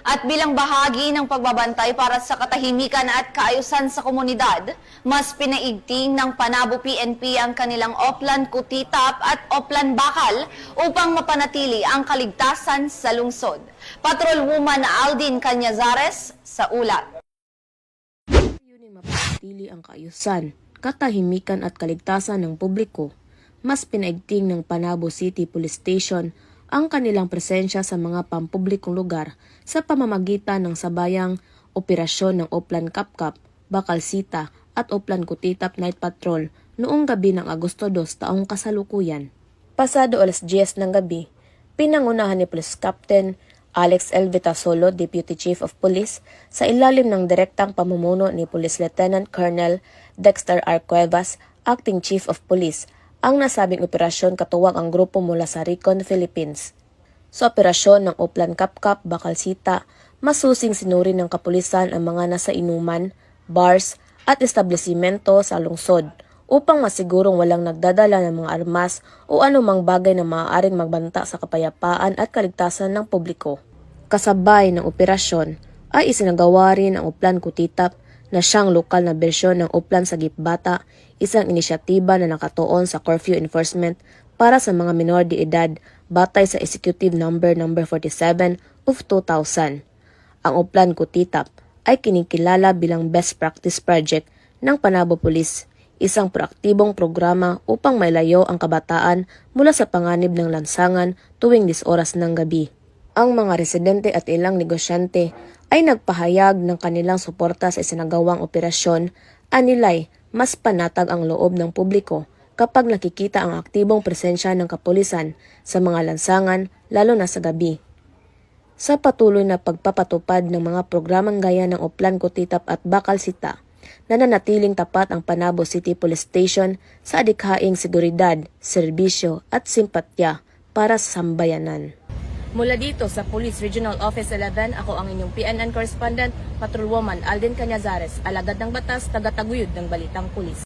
At bilang bahagi ng pagbabantay para sa katahimikan at kaayusan sa komunidad, mas pinaigting ng Panabo PNP ang kanilang Oplan Kutitap at Oplan Bakal upang mapanatili ang kaligtasan sa lungsod. Patrolwoman Aldin Cañazares sa ulat. Yun mapanatili ang kaayusan, katahimikan at kaligtasan ng publiko. Mas pinaigting ng Panabo City Police Station ang kanilang presensya sa mga pampublikong lugar sa pamamagitan ng sabayang operasyon ng Oplan Kapkap, Bakal Sita at Oplan Kutitap Night Patrol noong gabi ng Agosto 2 taong kasalukuyan. Pasado alas 10 ng gabi, pinangunahan ni Police Captain Alex L. Vitasolo, Deputy Chief of Police, sa ilalim ng direktang pamumuno ni Police Lieutenant Colonel Dexter R. Cuevas, Acting Chief of Police, ang nasabing operasyon katuwang ang grupo mula sa Recon, Philippines. Sa operasyon ng Oplan Kapkap, Bakal Sita, masusing sinuri ng kapulisan ang mga nasa inuman, bars at establisimento sa lungsod upang masigurong walang nagdadala ng mga armas o anumang bagay na maaaring magbanta sa kapayapaan at kaligtasan ng publiko. Kasabay ng operasyon ay isinagawa rin ang Oplan Kutitap na siyang lokal na bersyon ng Oplan Sagip Bata, isang inisyatiba na nakatuon sa curfew enforcement para sa mga minor de edad batay sa Executive Number 47 of 2000. Ang Oplan Kutitap ay kinikilala bilang Best Practice Project ng Panabo Police, isang proaktibong programa upang mailayo ang kabataan mula sa panganib ng lansangan tuwing 10 oras ng gabi. Ang mga residente at ilang negosyante ay nagpahayag ng kanilang suporta sa isinagawang operasyon, anilay mas panatag ang loob ng publiko kapag nakikita ang aktibong presensya ng kapulisan sa mga lansangan, lalo na sa gabi. Sa patuloy na pagpapatupad ng mga programang gaya ng Oplan Kutitap at Bakal Sita, nananatiling tapat ang Panabo City Police Station sa adikhaing seguridad, serbisyo at simpatya para sa sambayanan. Mula dito sa Police Regional Office 11, ako ang inyong PNN correspondent, Patrolwoman Aldin Cañazares, alagad ng batas, tagataguyod ng Balitang Pulis.